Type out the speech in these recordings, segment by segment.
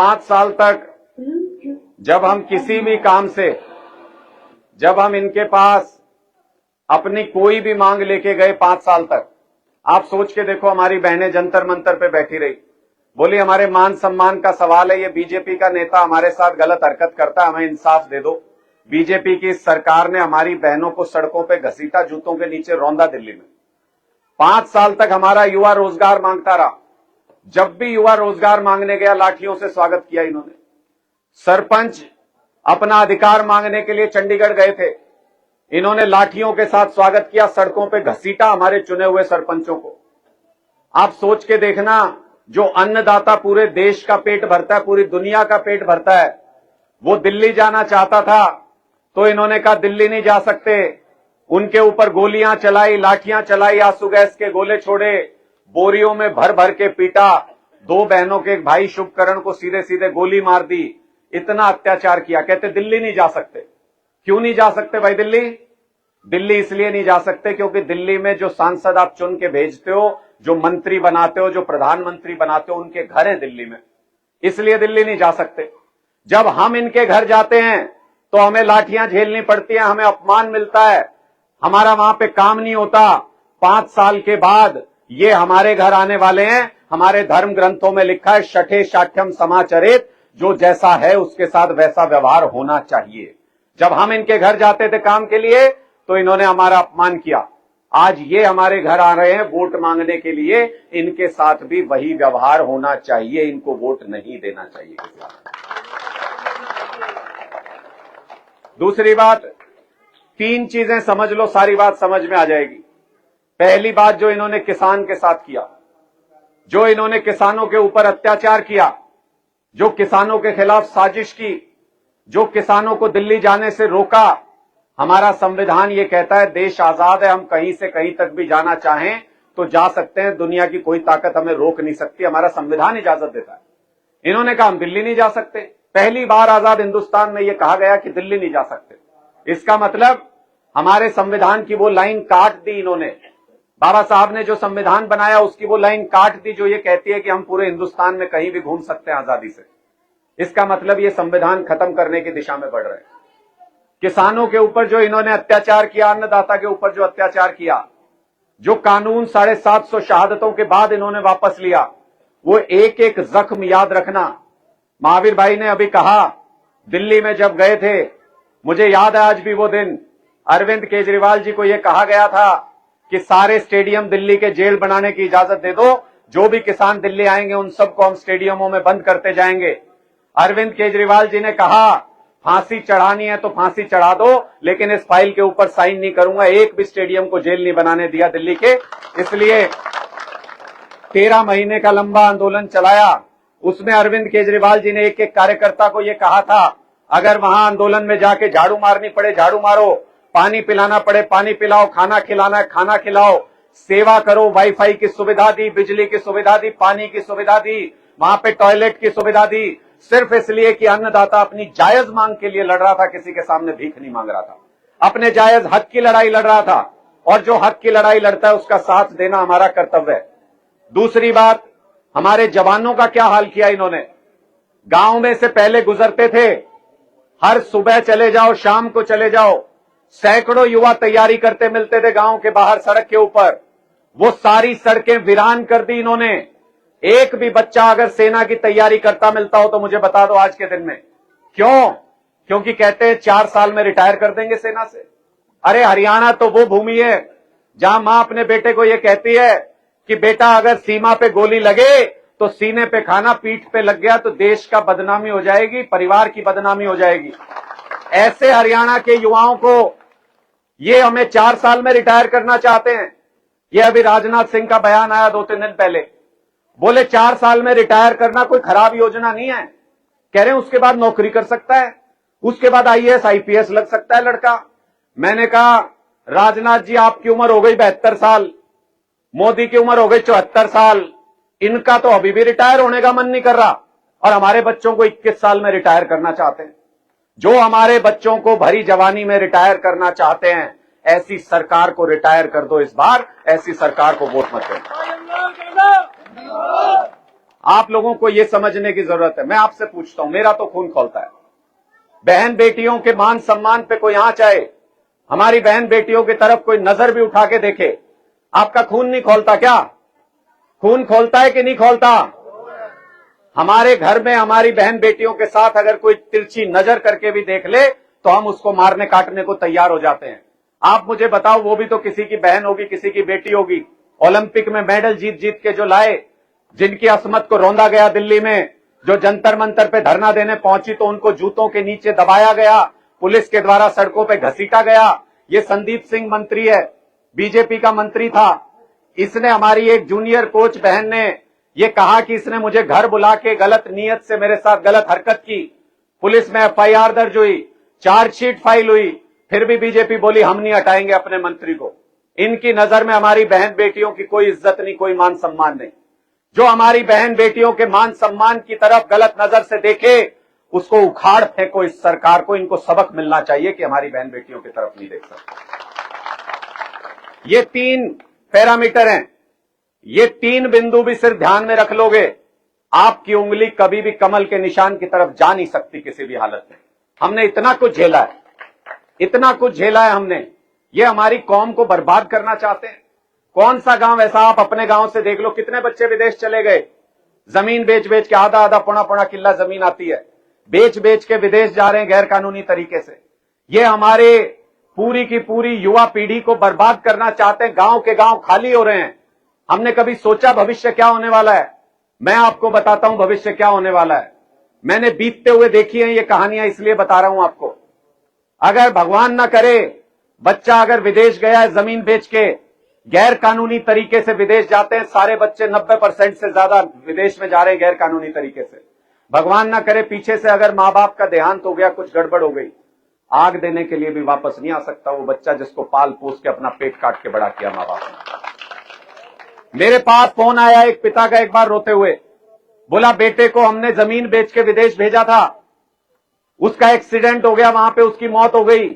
5 साल तक जब हम किसी भी काम से, जब हम इनके पास अपनी कोई भी मांग लेके गए 5 साल तक, आप सोच के देखो, हमारी बहनें जंतर मंतर पे बैठी रही, बोली हमारे मान सम्मान का सवाल है, ये बीजेपी का नेता हमारे साथ गलत हरकत करता है, हमें इंसाफ दे दो। बीजेपी की सरकार ने हमारी बहनों को सड़कों पे घसीटा, जूतों के नीचे रौंदा दिल्ली में। 5 साल तक हमारा युवा रोजगार मांगता रहा। जब भी युवा रोजगार मांगने गया, लाठियों से स्वागत किया इन्होंने। सरपंच अपना अधिकार मांगने के लिए चंडीगढ़ गए थे, इन्होंने लाठियों के साथ स्वागत किया, सड़कों पे घसीटा हमारे चुने हुए सरपंचों को। आप सोच के देखना, जो अन्नदाता पूरे देश का पेट भरता है, पूरी दुनिया का पेट भरता है, वो दिल्ली जाना चाहता था तो इन्होंने कहा दिल्ली नहीं जा सकते। उनके ऊपर गोलियां चलाई, लाठियां चलाई, आंसू गैस के गोले छोड़े, बोरियों में भर भर के पीटा। 2 बहनों के एक भाई शुभकरण को सीधे सीधे गोली मार दी। इतना अत्याचार किया। कहते दिल्ली नहीं जा सकते। क्यों नहीं जा सकते भाई दिल्ली? दिल्ली इसलिए नहीं जा सकते क्योंकि दिल्ली में जो सांसद आप चुन के भेजते हो, जो मंत्री बनाते हो, जो प्रधानमंत्री बनाते हो, उनके घर है दिल्ली में, इसलिए दिल्ली नहीं जा सकते। जब हम इनके घर जाते हैं तो हमें लाठियां झेलनी पड़ती हैं, हमें अपमान मिलता है, हमारा वहां पे काम नहीं होता। 5 साल के बाद ये हमारे घर आने वाले हैं। हमारे धर्म ग्रंथों में लिखा है शठे शाठ्यम समाचरित, जो जैसा है उसके साथ वैसा व्यवहार होना चाहिए। जब हम इनके घर जाते थे काम के लिए तो इन्होंने हमारा अपमान किया। आज ये हमारे घर आ रहे हैं वोट मांगने के लिए, इनके साथ भी वही व्यवहार होना चाहिए, इनको वोट नहीं देना चाहिए। दूसरी बात, 3 चीजें समझ लो, सारी बात समझ में आ जाएगी। पहली बात, जो इन्होंने किसान के साथ किया, जो इन्होंने किसानों के ऊपर अत्याचार किया, जो किसानों के खिलाफ साजिश की, जो किसानों को दिल्ली जाने से रोका। हमारा संविधान ये कहता है देश आजाद है, हम कहीं से कहीं तक भी जाना चाहें तो जा सकते हैं, दुनिया की कोई ताकत हमें रोक नहीं सकती, हमारा संविधान इजाजत देता है। इन्होंने कहा हम दिल्ली नहीं जा सकते। पहली बार आजाद हिंदुस्तान में यह कहा गया कि दिल्ली नहीं जा सकते। इसका मतलब हमारे संविधान की वो लाइन काट दी इन्होंने। बाबा साहब ने जो संविधान बनाया उसकी वो लाइन काट दी जो ये कहती है कि हम पूरे हिंदुस्तान में कहीं भी घूम सकते हैं आजादी से। इसका मतलब ये संविधान खत्म करने की दिशा में बढ़ रहे हैं। किसानों के ऊपर जो इन्होंने अत्याचार किया, अन्नदाता के ऊपर जो अत्याचार किया, जो कानून 750 शहादतों के बाद इन्होंने वापस लिया, वो एक एक जख्म याद रखना। महावीर भाई ने अभी कहा दिल्ली में जब गए थे, मुझे याद है आज भी वो दिन, अरविंद केजरीवाल जी को यह कहा गया था कि सारे स्टेडियम दिल्ली के जेल बनाने की इजाजत दे दो, जो भी किसान दिल्ली आएंगे उन सबको हम स्टेडियमों में बंद करते जाएंगे। अरविंद केजरीवाल जी ने कहा फांसी चढ़ानी है तो फांसी चढ़ा दो, लेकिन इस फाइल के ऊपर साइन नहीं करूंगा, एक भी स्टेडियम को जेल नहीं बनाने दिया दिल्ली के। इसलिए 13 महीने का लंबा आंदोलन चलाया। उसमें अरविंद केजरीवाल जी ने एक एक कार्यकर्ता को यह कहा था, अगर वहां आंदोलन में जाके झाड़ू मारनी पड़े झाड़ू मारो, पानी पिलाना पड़े पानी पिलाओ, खाना खिलाना है खाना खिलाओ, सेवा करो। वाईफाई की सुविधा दी, बिजली की सुविधा दी, पानी की सुविधा दी, वहां पे टॉयलेट की सुविधा दी, सिर्फ इसलिए कि अन्नदाता अपनी जायज मांग के लिए लड़ रहा था, किसी के सामने भीख नहीं मांग रहा था, अपने जायज हक की लड़ाई लड़ रहा था। और जो हक की लड़ाई लड़ता है उसका साथ देना हमारा कर्तव्य है। दूसरी बात, हमारे जवानों का क्या हाल किया इन्होंने। गांव में से पहले गुजरते थे, हर सुबह चले जाओ शाम को चले जाओ, सैकड़ों युवा तैयारी करते मिलते थे गांव के बाहर सड़क के ऊपर। वो सारी सड़कें वीरान कर दी इन्होंने। एक भी बच्चा अगर सेना की तैयारी करता मिलता हो तो मुझे बता दो आज के दिन में। क्यों? क्योंकि कहते हैं 4 साल में रिटायर कर देंगे सेना से। अरे हरियाणा तो वो भूमि है जहां मां अपने बेटे को यह कहती है कि बेटा अगर सीमा पे गोली लगे तो सीने पे खाना, पीठ पे लग गया तो देश का बदनामी हो जाएगी, परिवार की बदनामी हो जाएगी। ऐसे हरियाणा के युवाओं को ये हमें 4 साल में रिटायर करना चाहते हैं। ये अभी राजनाथ सिंह का बयान आया 2-3 दिन पहले, बोले 4 साल में रिटायर करना कोई खराब योजना नहीं है। कह रहे हैं उसके बाद नौकरी कर सकता है, उसके बाद IAS IPS लग सकता है लड़का। मैंने कहा राजनाथ जी आपकी उम्र हो गई 72 साल, मोदी की उम्र हो गई 74 साल, इनका तो अभी भी रिटायर होने का मन नहीं कर रहा और हमारे बच्चों को 21 साल में रिटायर करना चाहते हैं। जो हमारे बच्चों को भरी जवानी में रिटायर करना चाहते हैं, ऐसी सरकार को रिटायर कर दो इस बार, ऐसी सरकार को वोट मत देना। आप लोगों को यह समझने की जरूरत है। मैं आपसे पूछता हूं, मेरा तो खून खौलता है। बहन बेटियों के मान सम्मान पे कोई आंच आए, हमारी बहन बेटियों की तरफ कोई नजर भी उठा के देखे, आपका खून नहीं खौलता क्या? खून खौलता है कि नहीं खौलता? हमारे घर में हमारी बहन बेटियों के साथ अगर कोई तिरछी नजर करके भी देख ले तो हम उसको मारने काटने को तैयार हो जाते हैं। आप मुझे बताओ, वो भी तो किसी की बहन होगी, किसी की बेटी होगी। ओलंपिक में मेडल जीत जीत के जो लाए, जिनकी असमत को रौंदा गया दिल्ली में, जो जंतर मंतर पे धरना देने पहुंची तो उनको जूतों के नीचे दबाया गया, पुलिस के द्वारा सड़कों पे घसीटा गया। ये संदीप सिंह मंत्री है, बीजेपी का मंत्री था। इसने, हमारी एक जूनियर कोच बहन ने ये कहा कि इसने मुझे घर बुला के गलत नीयत से मेरे साथ गलत हरकत की। पुलिस में एफआईआर दर्ज हुई, चार्जशीट फाइल हुई, फिर भी बीजेपी बोली हम नहीं हटाएंगे अपने मंत्री को। इनकी नजर में हमारी बहन बेटियों की कोई इज्जत नहीं, कोई मान सम्मान नहीं। जो हमारी बहन बेटियों के मान सम्मान की तरफ गलत नजर से देखे उसको उखाड़ फेंको। इस सरकार को इनको सबक मिलना चाहिए कि हमारी बहन बेटियों की तरफ नहीं देख सकते। ये 3 पैरामीटर हैं, ये 3 बिंदु भी सिर्फ ध्यान में रख लोगे, आपकी उंगली कभी भी कमल के निशान की तरफ जा नहीं सकती किसी भी हालत में। हमने इतना कुछ झेला है, इतना कुछ झेला है हमने। ये हमारी कौम को बर्बाद करना चाहते हैं। कौन सा गांव ऐसा, आप अपने गांव से देख लो, कितने बच्चे विदेश चले गए, जमीन बेच बेच के, आधा आधा पौना पौना किल्ला जमीन आती है, बेच बेच के विदेश जा रहे हैं गैर कानूनी तरीके से। ये हमारे पूरी की पूरी युवा पीढ़ी को बर्बाद करना चाहते हैं। गांव के गांव खाली हो रहे हैं। हमने कभी सोचा भविष्य क्या होने वाला है? मैं आपको बताता हूं भविष्य क्या होने वाला है। मैंने बीतते हुए देखी है ये कहानियां, इसलिए बता रहा हूं आपको। अगर भगवान ना करे, बच्चा अगर विदेश गया है जमीन बेच के, गैर कानूनी तरीके से विदेश जाते हैं सारे बच्चे, 90% से ज्यादा विदेश में जा रहे हैं गैर कानूनी तरीके से। भगवान ना करे पीछे से अगर मां बाप का देहांत हो गया, कुछ गड़बड़ हो गई, आग देने के लिए भी वापस नहीं आ सकता वो बच्चा जिसको पाल पोस के अपना पेट काट के बड़ा किया मां बाप ने। मेरे पास फोन आया एक पिता का एक बार रोते हुए, बोला बेटे को हमने जमीन बेच के विदेश भेजा था, उसका एक्सीडेंट हो गया, वहां पे उसकी मौत हो गई।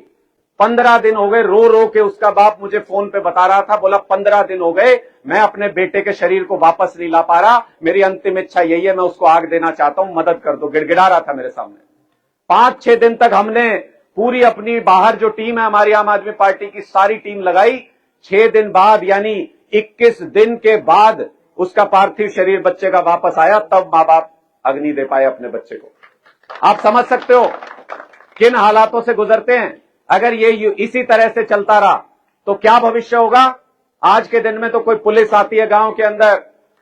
15 दिन हो गए, रो रो के उसका बाप मुझे फोन पे बता रहा था, बोला 15 दिन हो गए मैं अपने बेटे के शरीर को वापस नहीं ला पा रहा, मेरी अंतिम इच्छा यही है, मैं उसको आग देना चाहता हूं, मदद कर दो। गिड़गिड़ा रहा था मेरे सामने। 5-6 दिन तक हमने पूरी अपनी बाहर जो टीम है हमारी आम आदमी पार्टी की, सारी टीम लगाई। 6 दिन बाद यानी 21 दिन के बाद उसका पार्थिव शरीर बच्चे का वापस आया, तब मां बाप अग्नि दे पाए अपने बच्चे को। आप समझ सकते हो किन हालातों से गुजरते हैं। अगर ये इसी तरह से चलता रहा तो क्या भविष्य होगा। आज के दिन में तो कोई पुलिस आती है गांव के अंदर,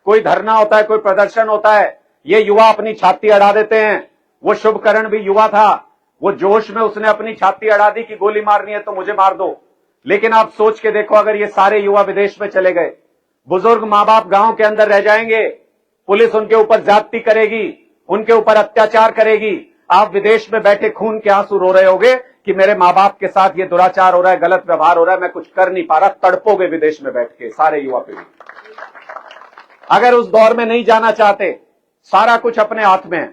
कोई धरना होता है, कोई प्रदर्शन होता है, ये युवा अपनी छाती अड़ा देते हैं। वो शुभकरण भी युवा था, वो जोश में उसने अपनी छाती अड़ा दी कि गोली मारनी है तो मुझे मार दो। लेकिन आप सोच के देखो, अगर ये सारे युवा विदेश में चले गए, बुजुर्ग मां बाप गांव के अंदर रह जाएंगे, पुलिस उनके ऊपर ज्यादती करेगी, उनके ऊपर अत्याचार करेगी, आप विदेश में बैठे खून के आंसू रो रहे होगे कि मेरे मां बाप के साथ ये दुराचार हो रहा है, गलत व्यवहार हो रहा है, मैं कुछ कर नहीं पा रहा। तड़पोगे विदेश में बैठ के सारे युवा पीढ़ी। अगर उस दौर में नहीं जाना चाहते, सारा कुछ अपने हाथ में है।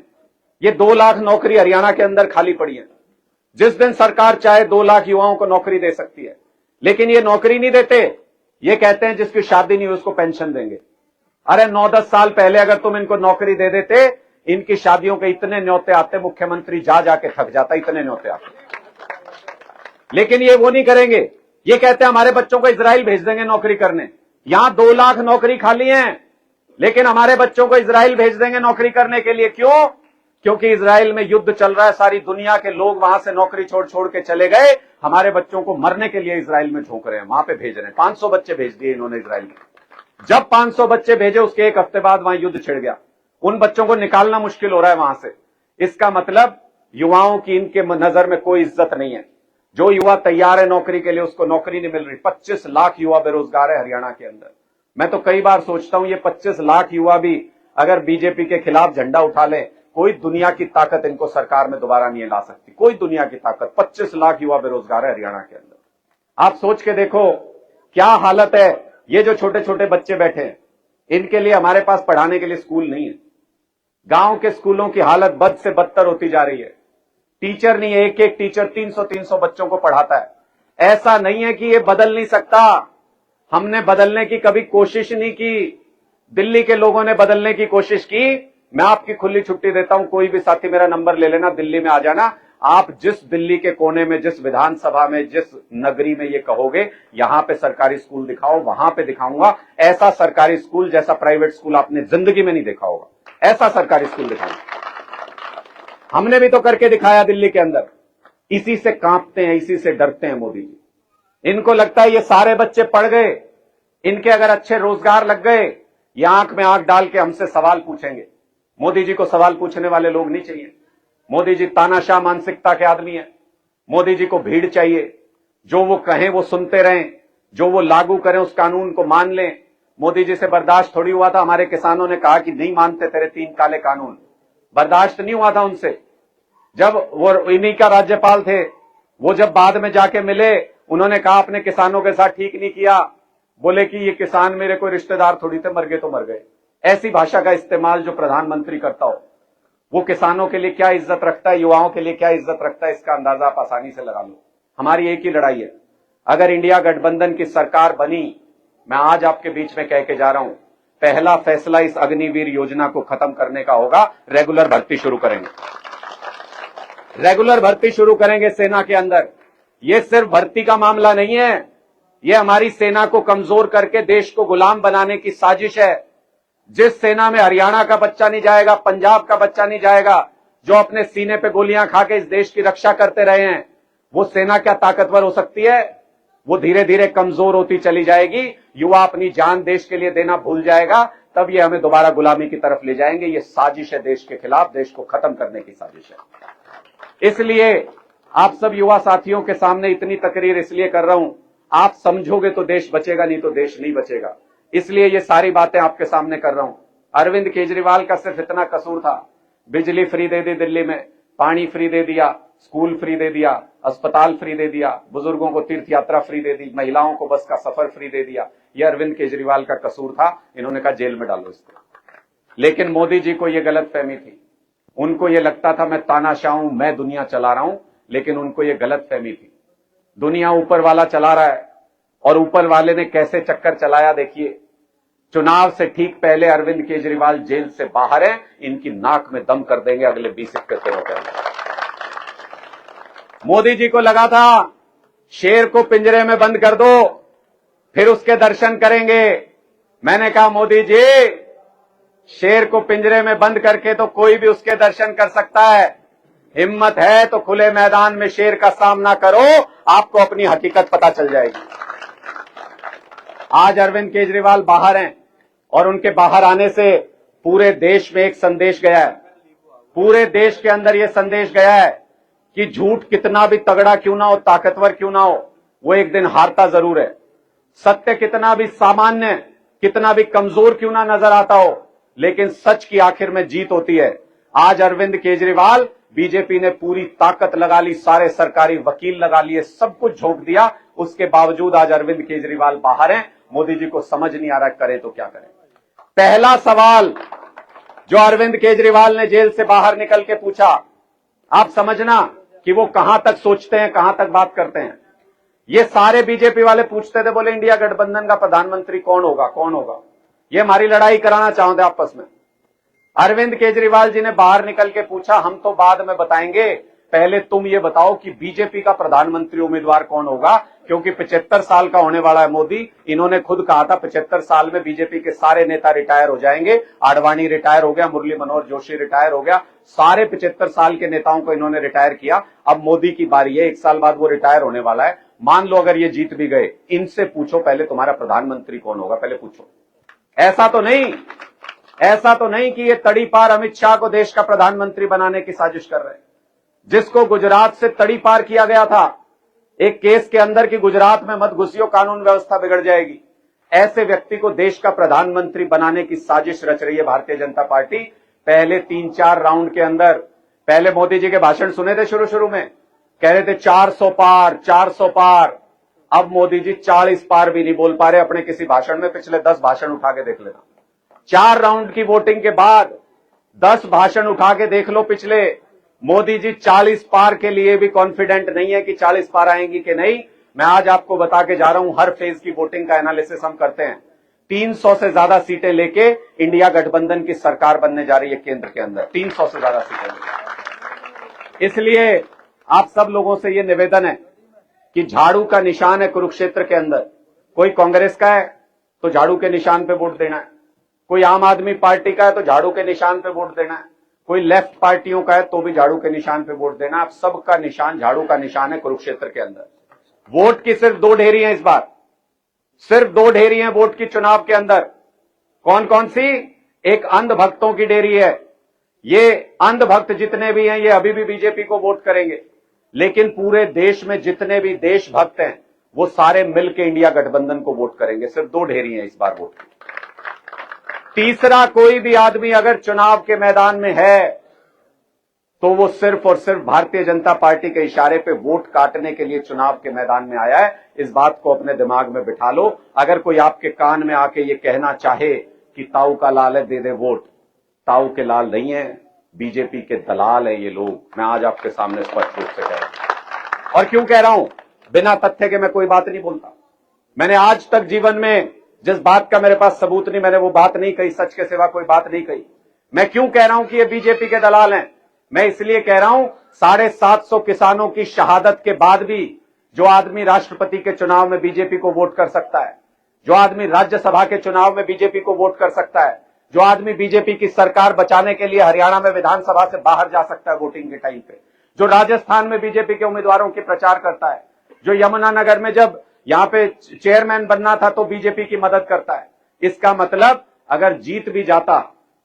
ये 2 लाख नौकरी हरियाणा के अंदर खाली पड़ी है। जिस दिन सरकार चाहे 2 लाख युवाओं को नौकरी दे सकती है, लेकिन ये नौकरी नहीं देते। ये कहते हैं जिसकी शादी नहीं हुई उसको पेंशन देंगे। अरे 9-10 साल पहले अगर तुम इनको नौकरी दे देते, इनकी शादियों के इतने न्योते आते, मुख्यमंत्री जा जाके थक जाता, इतने न्योते आते। लेकिन ये वो नहीं करेंगे। ये कहते हैं हमारे बच्चों को इजराइल भेज देंगे नौकरी करने। यहां 2 लाख नौकरी खाली हैं, लेकिन हमारे बच्चों को इजराइल भेज देंगे नौकरी करने के लिए। क्यों? क्योंकि इजराइल में युद्ध चल रहा है, सारी दुनिया के लोग वहां से नौकरी छोड़ छोड़ के चले गए, हमारे बच्चों को मरने के लिए इजराइल में झोंक रहे हैं, वहां पे भेज रहे हैं। 500 बच्चे भेज दिए इन्होंने इजराइल में। जब 500 बच्चे भेजे, उसके 1 हफ्ते बाद वहां युद्ध छिड़ गया। उन बच्चों को निकालना मुश्किल हो रहा है वहां से। इसका मतलब युवाओं की इनके नजर में कोई इज्जत नहीं है। जो युवा तैयार है नौकरी के लिए, उसको नौकरी नहीं मिल रही। 25 लाख युवा बेरोजगार है हरियाणा के अंदर। मैं तो कई बार सोचता हूं, ये 25 लाख युवा भी अगर बीजेपी के खिलाफ झंडा उठा ले, कोई दुनिया की ताकत इनको सरकार में दोबारा नहीं ला सकती, कोई दुनिया की ताकत। 25 लाख युवा बेरोजगार है हरियाणा के अंदर। आप सोच के देखो क्या हालत है। ये जो छोटे छोटे बच्चे बैठे हैं, इनके लिए हमारे पास पढ़ाने के लिए स्कूल नहीं है। गांव के स्कूलों की हालत बद से बदतर होती जा रही है। टीचर नहीं है, एक एक टीचर 300-300 बच्चों को पढ़ाता है। ऐसा नहीं है कि ये बदल नहीं सकता, हमने बदलने की कभी कोशिश नहीं की। दिल्ली के लोगों ने बदलने की कोशिश की। मैं आपकी खुली छुट्टी देता हूं, कोई भी साथी मेरा नंबर ले लेना, दिल्ली में आ जाना। आप जिस दिल्ली के कोने में, जिस विधानसभा में, जिस नगरी में ये कहोगे यहां पे सरकारी स्कूल दिखाओ, वहां पे दिखाऊंगा। ऐसा सरकारी स्कूल जैसा प्राइवेट स्कूल आपने जिंदगी में नहीं देखा होगा, ऐसा सरकारी स्कूल दिखाऊंगा। हमने भी तो करके दिखाया दिल्ली के अंदर। इसी से कांपते हैं, इसी से डरते हैं मोदी जी। इनको लगता है ये सारे बच्चे पढ़ गए, इनके अगर अच्छे रोजगार लग गए, ये आंख में आंख डाल के हमसे सवाल पूछेंगे। मोदी जी को सवाल पूछने वाले लोग नहीं चाहिए। मोदी जी तानाशाह मानसिकता के आदमी हैं। मोदी जी को भीड़ चाहिए, जो वो कहें वो सुनते रहें, जो वो लागू करें उस कानून को मान लें। मोदी जी से बर्दाश्त थोड़ी हुआ था। हमारे किसानों ने कहा कि नहीं मानते तेरे 3 काले कानून, बर्दाश्त नहीं हुआ था उनसे। जब वो इन्हीं का राज्यपाल थे, वो जब बाद में जाके मिले, उन्होंने कहा अपने किसानों के साथ ठीक नहीं किया। बोले कि ये किसान मेरे कोई रिश्तेदार थोड़ी थे, मर गए तो मर गए। ऐसी भाषा का इस्तेमाल जो प्रधानमंत्री करता हो, वो किसानों के लिए क्या इज्जत रखता है, युवाओं के लिए क्या इज्जत रखता है, इसका अंदाजा आप आसानी से लगा लो। हमारी एक ही लड़ाई है। अगर इंडिया गठबंधन की सरकार बनी, मैं आज आपके बीच में कह के जा रहा हूं, पहला फैसला इस अग्निवीर योजना को खत्म करने का होगा। रेगुलर भर्ती शुरू करेंगे, रेगुलर भर्ती शुरू करेंगे सेना के अंदर। यह सिर्फ भर्ती का मामला नहीं है, यह हमारी सेना को कमजोर करके देश को गुलाम बनाने की साजिश है। जिस सेना में हरियाणा का बच्चा नहीं जाएगा, पंजाब का बच्चा नहीं जाएगा, जो अपने सीने पे गोलियां खा के इस देश की रक्षा करते रहे हैं, वो सेना क्या ताकतवर हो सकती है? वो धीरे धीरे कमजोर होती चली जाएगी। युवा अपनी जान देश के लिए देना भूल जाएगा, तब ये हमें दोबारा गुलामी की तरफ ले जाएंगे। ये साजिश है देश के खिलाफ, देश को खत्म करने की साजिश है। इसलिए आप सब युवा साथियों के सामने इतनी तकरीर इसलिए कर रहा हूं, आप समझोगे तो देश बचेगा, नहीं तो देश नहीं बचेगा। इसलिए ये सारी बातें आपके सामने कर रहा हूं। अरविंद केजरीवाल का सिर्फ इतना कसूर था, बिजली फ्री दे दी दिल्ली में, पानी फ्री दे दिया, स्कूल फ्री दे दिया, अस्पताल फ्री दे दिया, बुजुर्गों को तीर्थ यात्रा फ्री दे दी, महिलाओं को बस का सफर फ्री दे दिया। यह अरविंद केजरीवाल का कसूर था। इन्होंने कहा जेल में डालो इसको। लेकिन मोदी जी को यह गलतफहमी थी। उनको यह लगता था मैं तानाशाह हूं, मैं दुनिया चला रहा हूं, लेकिन उनको यह गलतफहमी थी। दुनिया ऊपर वाला चला रहा है, और ऊपर वाले ने कैसे चक्कर चलाया देखिए। चुनाव से ठीक पहले अरविंद केजरीवाल जेल से बाहर हैं, इनकी नाक में दम कर देंगे अगले 20-21 दिनों के अंदर। मोदी जी को लगा था शेर को पिंजरे में बंद कर दो, फिर उसके दर्शन करेंगे। मैंने कहा मोदी जी, शेर को पिंजरे में बंद करके तो कोई भी उसके दर्शन कर सकता है। हिम्मत है तो खुले मैदान में शेर का सामना करो, आपको अपनी हकीकत पता चल जाएगी। आज अरविंद केजरीवाल बाहर हैं, और उनके बाहर आने से पूरे देश में एक संदेश गया है। पूरे देश के अंदर यह संदेश गया है कि झूठ कितना भी तगड़ा क्यों ना हो, ताकतवर क्यों ना हो, वो एक दिन हारता जरूर है। सत्य कितना भी सामान्य, कितना भी कमजोर क्यों ना नजर आता हो, लेकिन सच की आखिर में जीत होती है। आज अरविंद केजरीवाल, बीजेपी ने पूरी ताकत लगा ली, सारे सरकारी वकील लगा लिए, सब कुछ झोंक दिया, उसके बावजूद आज अरविंद केजरीवाल बाहर हैं। मोदी जी को समझ नहीं आ रहा करें तो क्या करें। पहला सवाल जो अरविंद केजरीवाल ने जेल से बाहर निकल के पूछा, आप समझना कि वो कहां तक सोचते हैं, कहां तक बात करते हैं। ये सारे बीजेपी वाले पूछते थे, बोले इंडिया गठबंधन का प्रधानमंत्री कौन होगा, कौन होगा। ये हमारी लड़ाई कराना चाहते आपस में। अरविंद केजरीवाल जी ने बाहर निकल के पूछा, हम तो बाद में बताएंगे, पहले तुम ये बताओ कि बीजेपी का प्रधानमंत्री उम्मीदवार कौन होगा, क्योंकि 75 साल का होने वाला है मोदी। इन्होंने खुद कहा था 75 साल में बीजेपी के सारे नेता रिटायर हो जाएंगे। आडवाणी रिटायर हो गया, मुरली मनोहर जोशी रिटायर हो गया, सारे 75 साल के नेताओं को इन्होंने रिटायर किया। अब मोदी की बारी है, 1 साल बाद वो रिटायर होने वाला है। मान लो अगर ये जीत भी गए, इनसे पूछो पहले तुम्हारा प्रधानमंत्री कौन होगा, पहले पूछो। ऐसा तो नहीं कि ये तड़ी पार अमित शाह को देश का प्रधानमंत्री बनाने की साजिश कर रहे हैं, जिसको गुजरात से तड़ी पार किया गया था एक केस के अंदर कि गुजरात में मत घुसियो, कानून व्यवस्था बिगड़ जाएगी। ऐसे व्यक्ति को देश का प्रधानमंत्री बनाने की साजिश रच रही है भारतीय जनता पार्टी। पहले 3-4 राउंड के अंदर, पहले मोदी जी के भाषण सुने थे शुरू में, कह रहे थे 400 पार, 400 पार। अब मोदी जी 40 पार भी नहीं बोल पा रहे अपने किसी भाषण में। पिछले 10 भाषण उठा के देख लेना, 4 राउंड की वोटिंग के बाद 10 भाषण उठा के देख लो पिछले। मोदी जी 40 पार के लिए भी कॉन्फिडेंट नहीं है कि 40 पार आएंगी कि नहीं। मैं आज आपको बता के जा रहा हूं, हर फेज की वोटिंग का एनालिसिस हम करते हैं। 300 से ज्यादा सीटें लेके इंडिया गठबंधन की सरकार बनने जा रही है केंद्र के अंदर, 300 से ज्यादा सीटें लेके। इसलिए आप सब लोगों से यह निवेदन है कि झाड़ू का निशान है कुरुक्षेत्र के अंदर। कोई कांग्रेस का है तो झाड़ू के निशान पे वोट देना है, कोई आम आदमी पार्टी का है तो झाड़ू के निशान पे वोट देना है, कोई लेफ्ट पार्टियों का है तो भी झाड़ू के निशान पे वोट देना। आप सबका निशान झाड़ू का निशान है कुरुक्षेत्र के अंदर। वोट की सिर्फ 2 ढेरी हैं इस बार, सिर्फ 2 ढेरी हैं वोट की चुनाव के अंदर। कौन कौन सी? एक अंधभक्तों की ढेरी है। ये अंधभक्त जितने भी हैं ये अभी भी बीजेपी को वोट करेंगे, लेकिन पूरे देश में जितने भी देशभक्त हैं वो सारे मिलकर इंडिया गठबंधन को वोट करेंगे। सिर्फ 2 ढेरी हैं इस बार वोट की। तीसरा कोई भी आदमी अगर चुनाव के मैदान में है तो वो सिर्फ और सिर्फ भारतीय जनता पार्टी के इशारे पे वोट काटने के लिए चुनाव के मैदान में आया है। इस बात को अपने दिमाग में बिठा लो। अगर कोई आपके कान में आके ये कहना चाहे कि ताऊ का लाल है दे दे वोट, ताऊ के लाल नहीं है, बीजेपी के दलाल है ये लोग। मैं आज आपके सामने स्पष्ट रूप से कह रहा हूं। और क्यों कह रहा हूं? बिना तथ्य के मैं कोई बात नहीं बोलता। मैंने आज तक जीवन में जिस बात का मेरे पास सबूत नहीं, मैंने वो बात नहीं कही, सच के सिवा कोई बात नहीं कही। मैं क्यों कह रहा हूं कि ये बीजेपी के दलाल हैं? मैं इसलिए कह रहा हूं 750 किसानों की शहादत के बाद भी जो आदमी राष्ट्रपति के चुनाव में बीजेपी को वोट कर सकता है, जो आदमी राज्यसभा के चुनाव में बीजेपी को वोट कर सकता है, जो आदमी बीजेपी की सरकार बचाने के लिए हरियाणा में विधानसभा से बाहर जा सकता है वोटिंग के टाइम पे, जो राजस्थान में बीजेपी के उम्मीदवारों की प्रचार करता है, जो यमुनानगर में जब यहां पे चेयरमैन बनना था तो बीजेपी की मदद करता है। इसका मतलब अगर जीत भी जाता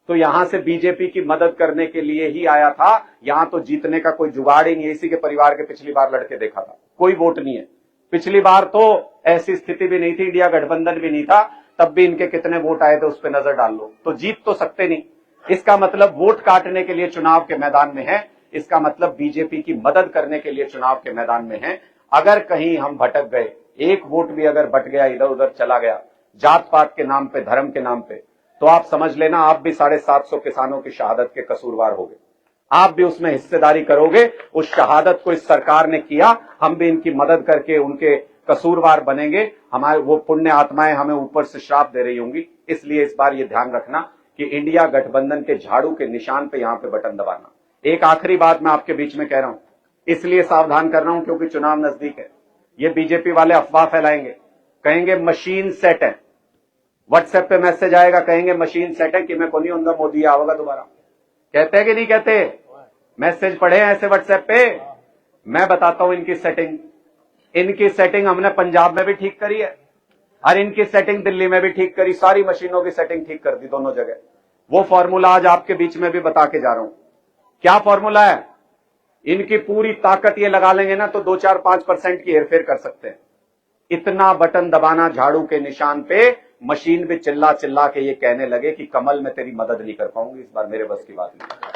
तो यहां से बीजेपी की मदद करने के लिए ही आया था। यहां तो जीतने का कोई जुगाड़ ही नहीं है। इसी के परिवार के पिछली बार लड़के देखा था, कोई वोट नहीं है। पिछली बार तो ऐसी स्थिति भी नहीं थी, इंडिया गठबंधन भी नहीं था, तब भी इनके कितने वोट आए थे उस पर नजर डाल लो। तो जीत तो सकते नहीं। इसका मतलब वोट काटने के लिए चुनाव के मैदान में है, इसका मतलब बीजेपी की मदद करने के लिए चुनाव के मैदान में है। अगर कहीं हम भटक गए, एक वोट भी अगर बट गया, इधर उधर चला गया, जात पात के नाम पे, धर्म के नाम पे, तो आप समझ लेना आप भी 750 किसानों की शहादत के कसूरवार होगे। आप भी उसमें हिस्सेदारी करोगे। उस शहादत को इस सरकार ने किया, हम भी इनकी मदद करके उनके कसूरवार बनेंगे। हमारे वो पुण्य आत्माएं हमें ऊपर से श्राप दे रही होंगी। इसलिए इस बार ये ध्यान रखना कि इंडिया गठबंधन के झाड़ू के निशान पे यहां पे बटन दबाना। एक आखिरी बात मैं आपके बीच में कह रहा हूं, इसलिए सावधान कर रहा हूं क्योंकि चुनाव नजदीक है। ये बीजेपी वाले अफवाह फैलाएंगे, कहेंगे मशीन सेट है, व्हाट्सएप पे मैसेज आएगा, कहेंगे मशीन सेट है कि मैं को नहीं होगा, मोदी आवेगा दोबारा। कहते हैं कि नहीं कहते? मैसेज पढ़े हैं ऐसे व्हाट्सएप पे? मैं बताता हूं इनकी सेटिंग। इनकी सेटिंग हमने पंजाब में भी ठीक करी है और इनकी सेटिंग दिल्ली में भी ठीक करी। सारी मशीनों की सेटिंग ठीक कर दी दोनों जगह। वो फॉर्मूला आज आपके बीच में भी बता के जा रहा हूं। क्या फॉर्मूला है? इनकी पूरी ताकत ये लगा लेंगे ना तो 2-4-5% की हेरफेर कर सकते हैं। इतना बटन दबाना झाड़ू के निशान पे, मशीन भी चिल्ला चिल्ला के ये कहने लगे कि कमल मैं तेरी मदद नहीं कर पाऊंगी, इस बार मेरे बस की बात नहीं।